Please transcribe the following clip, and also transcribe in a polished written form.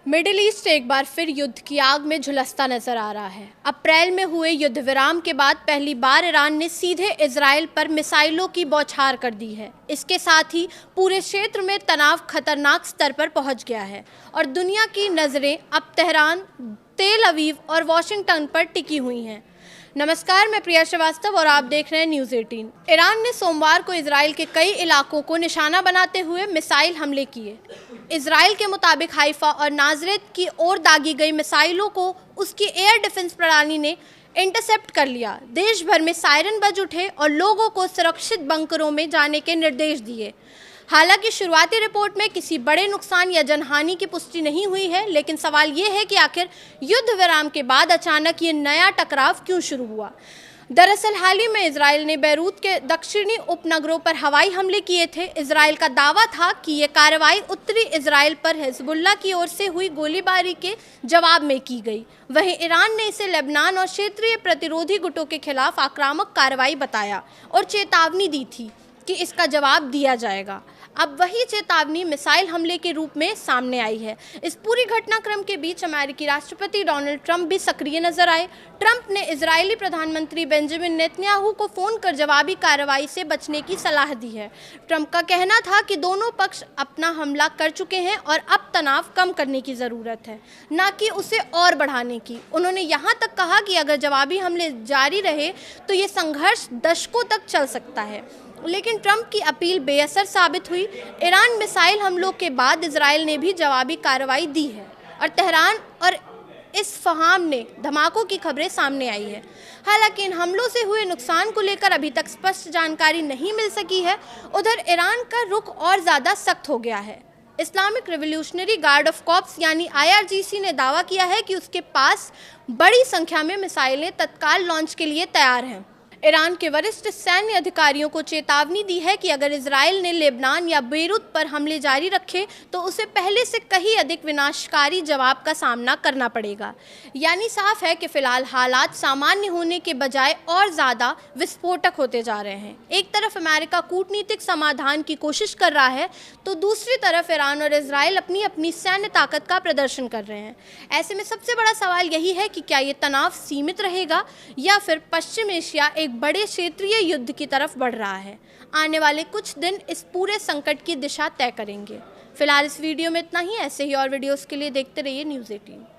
Middle east एक बार फिर युद्ध की आग में झुलसता नजर आ रहा है। अप्रैल में हुए युद्ध विराम के बाद पहली बार ईरान ने सीधे इजराइल पर मिसाइलों की बौछार कर दी है। इसके साथ ही पूरे क्षेत्र में तनाव खतरनाक स्तर पर पहुंच गया है और दुनिया की नजरें अब तेहरान, तेल अवीव और वॉशिंगटन पर टिकी हुई हैं। नमस्कार, मैं प्रिया श्रीवास्तव और आप देख रहे हैं न्यूज़ 18। ईरान ने सोमवार को इजराइल के कई इलाकों को निशाना बनाते हुए मिसाइल हमले किए। इजराइल के मुताबिक हाइफा और नाजरेत की ओर दागी गई मिसाइलों को उसकी एयर डिफेंस प्रणाली ने इंटरसेप्ट कर लिया। देश भर में सायरन बज उठे और लोगों को सुरक्षित बंकरों में जाने के निर्देश दिए। हालांकि शुरुआती रिपोर्ट में किसी बड़े नुकसान या जनहानि की पुष्टि नहीं हुई है, लेकिन सवाल ये है कि आखिर युद्ध विराम के बाद अचानक ये नया टकराव क्यों शुरू हुआ। दरअसल हाल ही में इजराइल ने बैरूत के दक्षिणी उपनगरों पर हवाई हमले किए थे। इजराइल का दावा था कि ये कार्रवाई उत्तरी इजराइल पर हिजबुल्लाह की ओर से हुई गोलीबारी के जवाब में की गई। वहीं ईरान ने इसे लेबनान और क्षेत्रीय प्रतिरोधी गुटों के खिलाफ आक्रामक कार्रवाई बताया और चेतावनी दी थी कि इसका जवाब दिया जाएगा। अब वही चेतावनी मिसाइल हमले के रूप में सामने आई है। इस पूरी घटनाक्रम के बीच अमेरिकी राष्ट्रपति डोनाल्ड ट्रंप भी सक्रिय नजर आए। ट्रंप ने इजरायली प्रधानमंत्री बेंजामिन नेतन्याहू को फोन कर जवाबी कार्रवाई से बचने की सलाह दी है। ट्रंप का कहना था कि दोनों पक्ष अपना हमला कर चुके हैं और अब तनाव कम करने की ज़रूरत है, न कि उसे और बढ़ाने की। उन्होंने यहाँ तक कहा कि अगर जवाबी हमले जारी रहे तो ये संघर्ष दशकों तक चल सकता है। लेकिन ट्रंप की अपील बेअसर साबित हुई। ईरान मिसाइल हमलों के बाद इजराइल ने भी जवाबी कार्रवाई दी है और तेहरान और इस्फहान में धमाकों की खबरें सामने आई है। हालांकि इन हमलों से हुए नुकसान को लेकर अभी तक स्पष्ट जानकारी नहीं मिल सकी है। उधर ईरान का रुख और ज़्यादा सख्त हो गया है। Islamic revolutionary guard of corps यानी IRGC ने दावा किया है कि उसके पास बड़ी संख्या में मिसाइलें तत्काल लॉन्च के लिए तैयार हैं। ईरान के वरिष्ठ सैन्य अधिकारियों को चेतावनी दी है कि अगर इजराइल ने लेबनान या बेरूत पर हमले जारी रखे तो उसे पहले से कहीं अधिक विनाशकारी जवाब का सामना करना पड़ेगा। यानी साफ है कि फिलहाल हालात सामान्य होने के बजाय और ज़्यादा विस्फोटक होते जा रहे हैं। एक तरफ अमेरिका कूटनीतिक समाधान की कोशिश कर रहा है तो दूसरी तरफ ईरान और इजराइल अपनी अपनी सैन्य ताकत का प्रदर्शन कर रहे हैं। ऐसे में सबसे बड़ा सवाल यही है कि क्या ये तनाव सीमित रहेगा या फिर पश्चिम एशिया एक बड़े क्षेत्रीय युद्ध की तरफ बढ़ रहा है। आने वाले कुछ दिन इस पूरे संकट की दिशा तय करेंगे। फिलहाल इस वीडियो में इतना ही। ऐसे ही और वीडियोस के लिए देखते रहिए न्यूज़ 18।